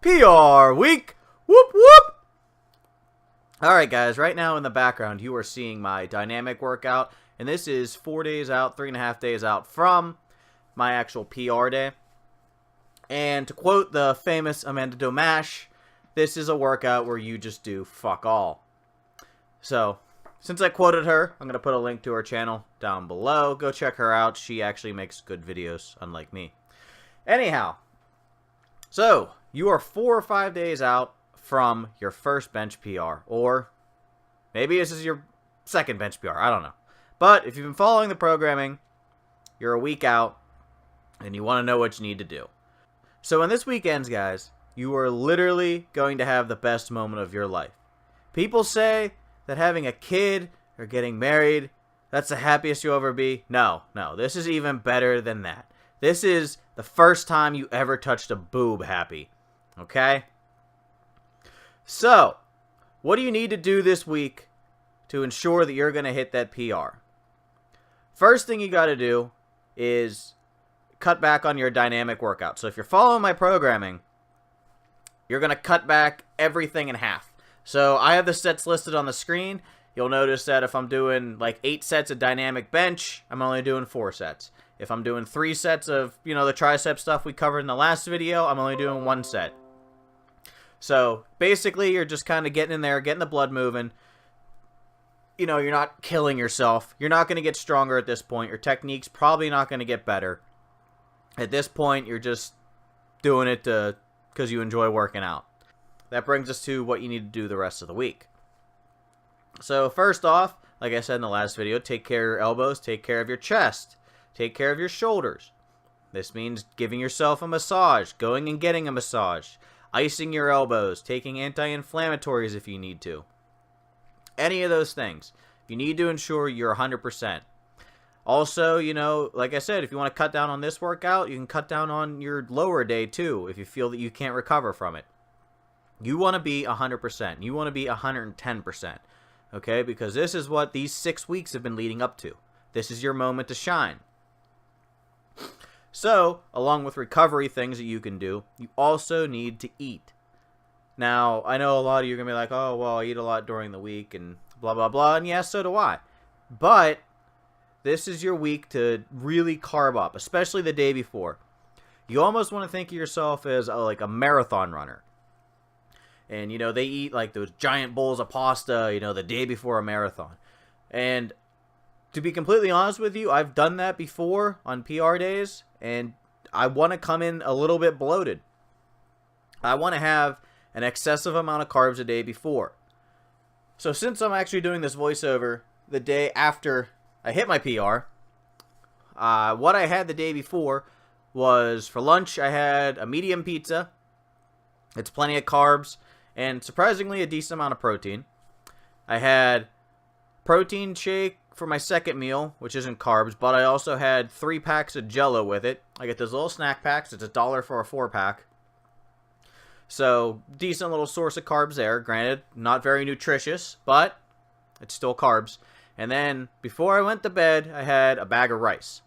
PR week. Whoop whoop. Alright guys, right now in the background you are seeing my dynamic workout, and this is 4 days out, 3.5 days out from my actual PR day. And to quote the famous Amanda Domash, this is a workout where you just do fuck all. So, since I quoted her, I'm going to put a link to her channel down below. Go check her out. She actually makes good videos, unlike me. Anyhow, so you are 4 or 5 days out from your first bench PR, or maybe this is your second bench PR, I don't know. But if you've been following the programming, you're a week out, and you want to know what you need to do. So when this week ends, guys, you are literally going to have the best moment of your life. People say that having a kid or getting married, that's the happiest you'll ever be. No, this is even better than that. This is the first time you ever touched a boob happy, okay? So, what do you need to do this week to ensure that you're going to hit that PR? First thing you got to do is cut back on your dynamic workout. So if you're following my programming, you're going to cut back everything in half. So I have the sets listed on the screen. You'll notice that if I'm doing like 8 sets of dynamic bench, I'm only doing 4 sets. If I'm doing 3 sets of, the tricep stuff we covered in the last video, I'm only doing 1 set. So basically, you're just kind of getting in there, getting the blood moving. You're not killing yourself. You're not going to get stronger at this point. Your technique's probably not going to get better. At this point, you're just doing it because you enjoy working out. That brings us to what you need to do the rest of the week. So first off, like I said in the last video, take care of your elbows, take care of your chest, take care of your shoulders. This means giving yourself a massage, going and getting a massage, icing your elbows, taking anti-inflammatories if you need to. Any of those things. You need to ensure you're 100%. Also, like I said, if you want to cut down on this workout, you can cut down on your lower day too if you feel that you can't recover from it. You want to be 100%. You want to be 110%. Okay? Because this is what these 6 weeks have been leading up to. This is your moment to shine. So, along with recovery things that you can do, you also need to eat. Now, I know a lot of you are going to be like, oh, well, I eat a lot during the week and blah, blah, blah. And yes, so do I. But this is your week to really carb up, especially the day before. You almost want to think of yourself as like a marathon runner. And, they eat like those giant bowls of pasta, the day before a marathon. And to be completely honest with you, I've done that before on PR days, and I want to come in a little bit bloated. I want to have an excessive amount of carbs the day before. So since I'm actually doing this voiceover the day after I hit my PR, what I had the day before was, for lunch, I had a medium pizza. It's plenty of carbs, and surprisingly a decent amount of protein. I had protein shake for my second meal, which isn't carbs, but I also had 3 packs of Jell-O with it. I get those little snack packs. It's $1 for a 4-pack. So, decent little source of carbs there. Granted, not very nutritious, but it's still carbs. And then, before I went to bed, I had a bag of rice.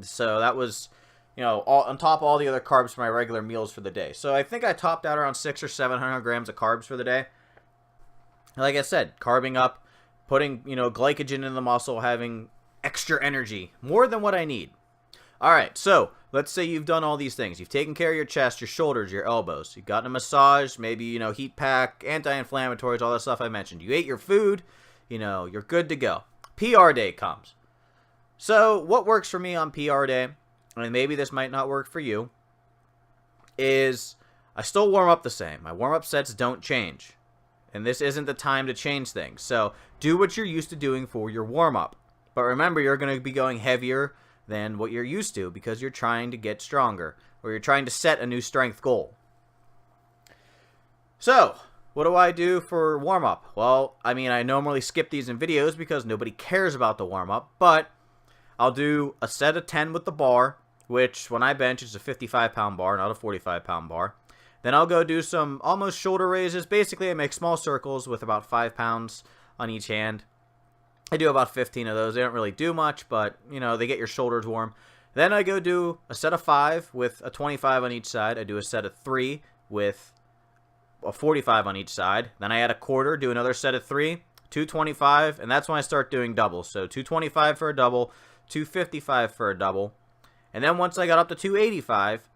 So, that was, on top of all the other carbs for my regular meals for the day. So, I think I topped out around 600 or 700 grams of carbs for the day. Like I said, carbing up, putting, glycogen in the muscle, having extra energy, more than what I need. Alright, so, let's say you've done all these things. You've taken care of your chest, your shoulders, your elbows. You've gotten a massage, maybe, heat pack, anti-inflammatories, all that stuff I mentioned. You ate your food, you're good to go. PR day comes. So, what works for me on PR day, and maybe this might not work for you, is I still warm up the same. My warm-up sets don't change. And this isn't the time to change things. So, do what you're used to doing for your warm-up. But remember, you're going to be going heavier than what you're used to because you're trying to get stronger, or you're trying to set a new strength goal. So, what do I do for warm-up? Well, I normally skip these in videos because nobody cares about the warm-up, but I'll do a set of 10 with the bar, which when I bench is a 55-pound bar, not a 45-pound bar. Then I'll go do some almost shoulder raises. Basically, I make small circles with about 5 pounds on each hand. I do about 15 of those. They don't really do much, but, they get your shoulders warm. Then I go do a set of 5 with a 25 on each side. I do a set of 3 with a 45 on each side. Then I add a quarter, do another set of 3, 225, and that's when I start doing doubles. So 225 for a double, 255 for a double. And then once I got up to 285,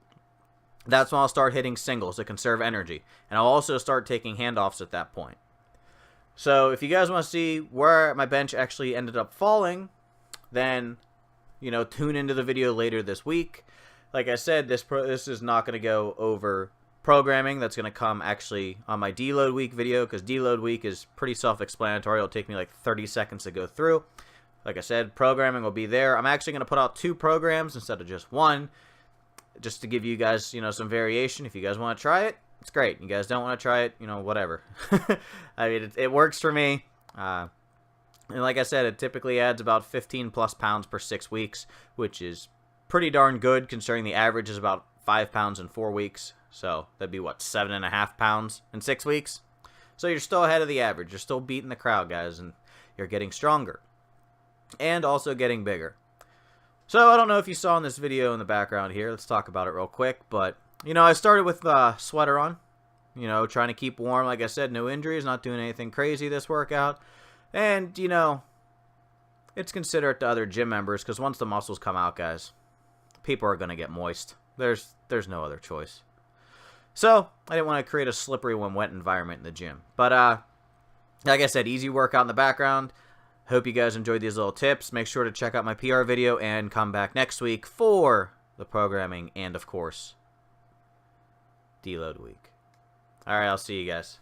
that's when I'll start hitting singles to conserve energy. And I'll also start taking handoffs at that point. So if you guys want to see where my bench actually ended up falling, then, you know, tune into the video later this week. Like I said, this is not going to go over programming. That's going to come actually on my deload week video, because deload week is pretty self-explanatory. It'll take me like 30 seconds to go through. Like I said, programming will be there. I'm actually going to put out 2 programs instead of just 1, just to give you guys, you know, some variation. If you guys want to try it, it's great. You guys don't want to try it, you know, whatever. I mean, it works for me. And like I said, it typically adds about 15 plus pounds per 6 weeks, which is pretty darn good considering the average is about 5 pounds in 4 weeks. So that'd be, what, 7.5 pounds in 6 weeks? So you're still ahead of the average. You're still beating the crowd, guys, and you're getting stronger. And also getting bigger. So I don't know if you saw in this video in the background here. Let's talk about it real quick. But, you know, I started with a sweater on. You know, trying to keep warm. Like I said, no injuries. Not doing anything crazy this workout. And, you know, it's considerate to other gym members, because once the muscles come out, guys, people are going to get moist. There's no other choice. So I didn't want to create a slippery when wet environment in the gym. But, like I said, easy workout in the background. Hope you guys enjoyed these little tips. Make sure to check out my PR video and come back next week for the programming and, of course, deload week. All right, I'll see you guys.